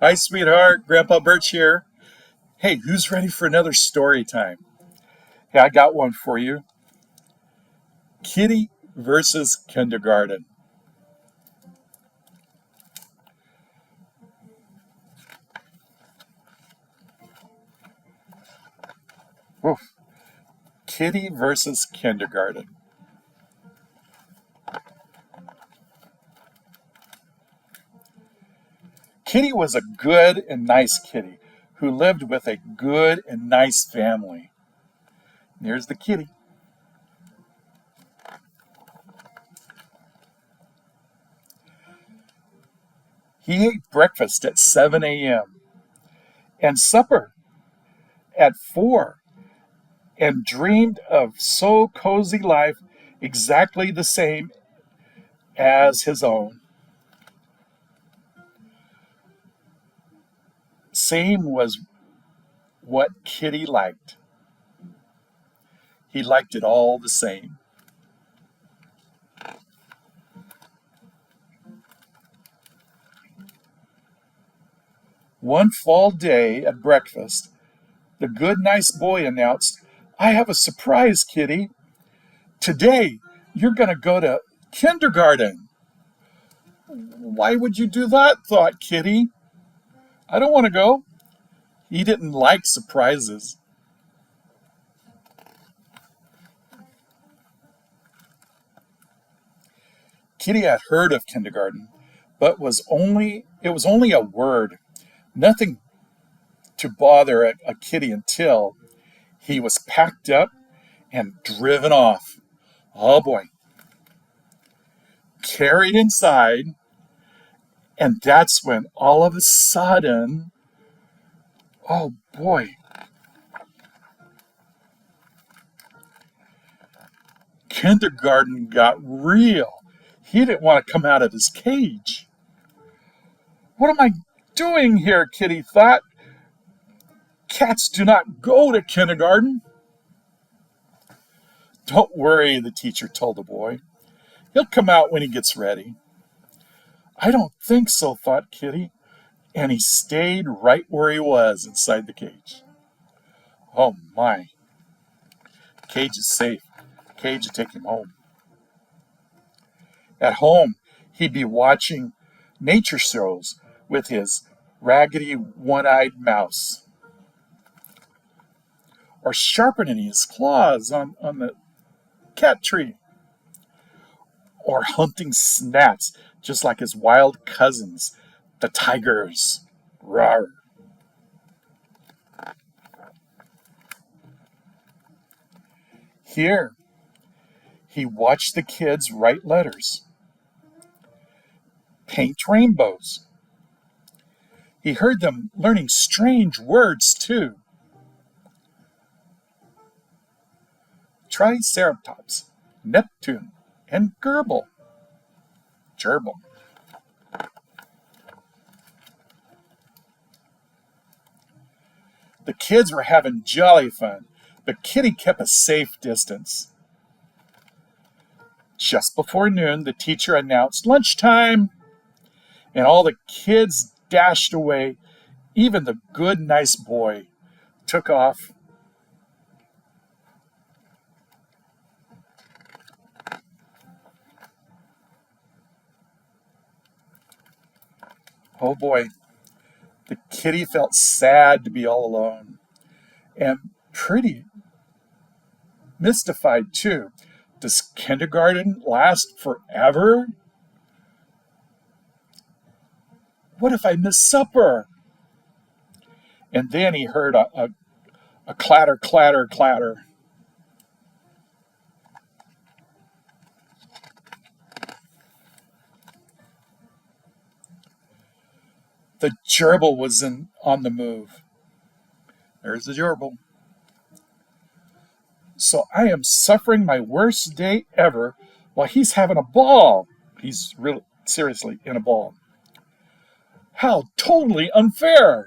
Hi, sweetheart. Grandpa Birch here. Hey, who's ready for another story time? Hey, I got one for you. Kitty versus kindergarten. Woof. Kitty versus kindergarten. Kitty was a good and nice kitty who lived with a good and nice family. There's the kitty. He ate breakfast at 7 a.m. and supper at 4 and dreamed of so cozy life exactly the same as his own. Same was what Kitty liked. He liked it all the same. One fall day at breakfast, the good, nice boy announced, I have a surprise, Kitty. Today, you're going to go to kindergarten. Why would you do that? Thought Kitty. I don't want to go. He didn't like surprises. Kitty had heard of kindergarten, but it was only a word, nothing to bother a kitty until he was packed up and driven off. Oh boy. Carried inside, and that's when all of a sudden, oh boy, kindergarten got real. He didn't want to come out of his cage. What am I doing here? Kitty thought. Cats do not go to kindergarten. Don't worry, the teacher told the boy. He'll come out when he gets ready. I don't think so, thought Kitty, and he stayed right where he was inside the cage. Oh my, cage is safe. Cage to take him home. At home, he'd be watching nature shows with his raggedy one-eyed mouse, or sharpening his claws on the cat tree, or hunting snats just like his wild cousins, the tigers. Rawr. Here, he watched the kids write letters, paint rainbows. He heard them learning strange words too. Triceratops, Neptune, and gerbil. The kids were having jolly fun, but Kitty kept a safe distance. Just before noon, the teacher announced lunchtime, and all the kids dashed away. Even the good, nice boy took off. Oh boy, the kitty felt sad to be all alone and pretty mystified too. Does kindergarten last forever? What if I miss supper? And then he heard a clatter, clatter, clatter. The gerbil was on the move. There's the gerbil. So I am suffering my worst day ever while he's having a ball. He's really seriously in a ball. How totally unfair.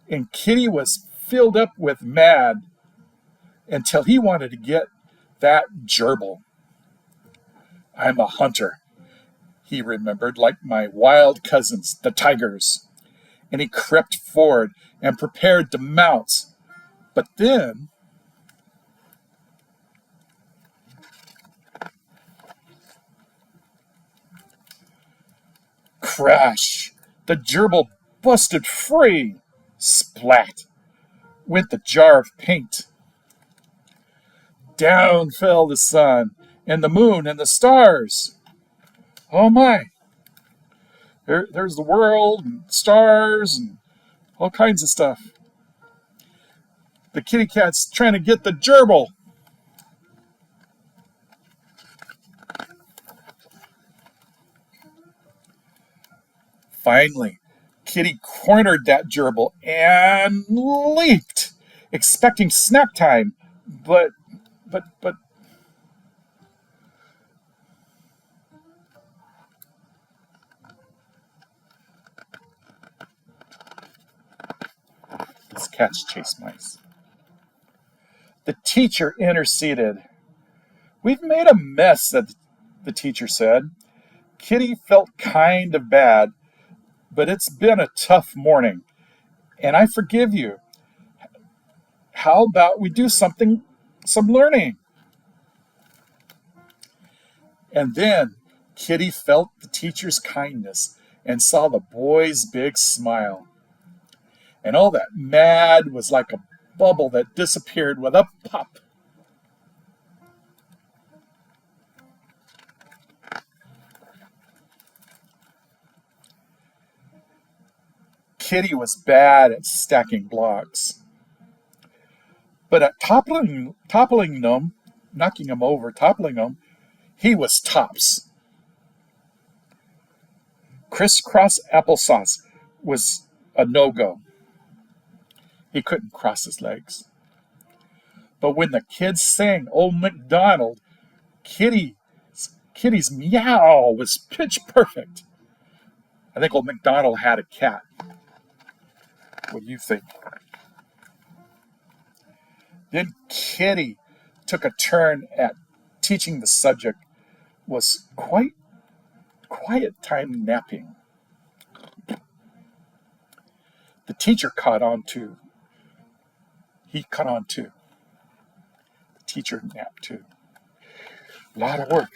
And Kitty was filled up with mad until he wanted to get that gerbil. I'm a hunter, he remembered, like my wild cousins, the tigers. and he crept forward and prepared to mount. But then, crash! The gerbil busted free. Splat! Went the jar of paint. Down fell the sun and the moon and the stars. Oh my! There's the world and stars and all kinds of stuff. The kitty cat's trying to get the gerbil. Finally, Kitty cornered that gerbil and leaped, expecting snack time. But, these cats chase mice. The teacher interceded. We've made a mess, said the teacher said. Kitty felt kind of bad, but it's been a tough morning, and I forgive you. How about we do some learning? And then Kitty felt the teacher's kindness and saw the boy's big smile. And all that mad was like a bubble that disappeared with a pop. Kitty was bad at stacking blocks, but at toppling them, knocking them over, toppling them, he was tops. Crisscross applesauce was a no-go. He couldn't cross his legs. But when the kids sang Old MacDonald, Kitty's meow was pitch perfect. I think Old MacDonald had a cat. What do you think? Then Kitty took a turn at teaching the subject was quiet time napping. The teacher caught on too. He caught on too. The teacher napped too. A lot of work.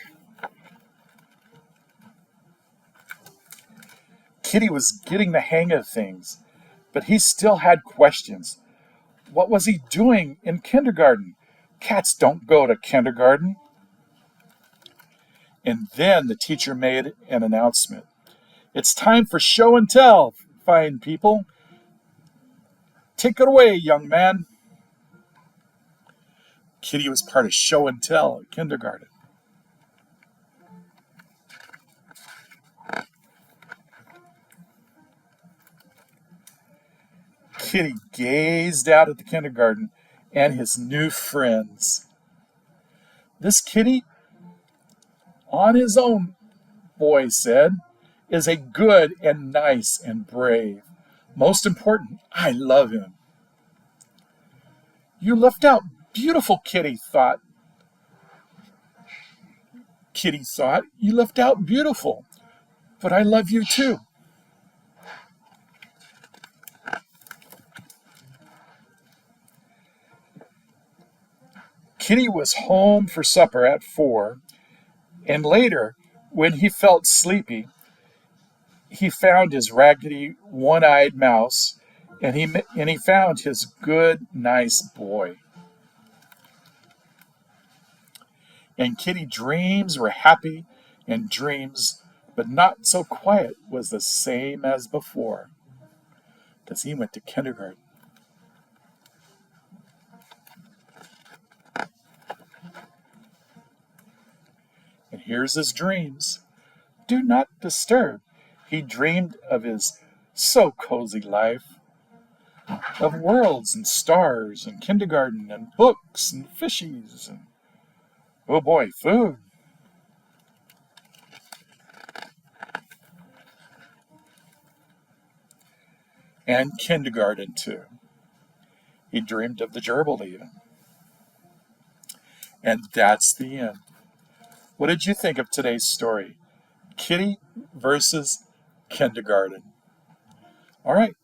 Kitty was getting the hang of things, but he still had questions. What was he doing in kindergarten? Cats don't go to kindergarten. And then the teacher made an announcement. It's time for show and tell, fine people. Take it away, young man. Kitty was part of show and tell at kindergarten. Kitty gazed out at the kindergarten and his new friends. This kitty, on his own, boy said, is a good and nice and brave. Most important, I love him. You left out beautiful, Kitty thought. Kitty thought, you left out beautiful, but I love you too. Kitty was home for supper at 4, and later, when he felt sleepy, he found his raggedy, one-eyed mouse, and he found his good, nice boy. And Kitty dreams were happy, and dreams, but not so quiet, was the same as before, because he went to kindergarten. And here's his dreams. Do not disturb. He dreamed of his so cozy life, of worlds and stars and kindergarten and books and fishies and, oh boy, food. And kindergarten too. He dreamed of the gerbil even. And that's the end. What did you think of today's story? Kitty versus kindergarten. All right,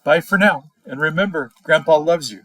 Bye for now. And remember, Grandpa loves you.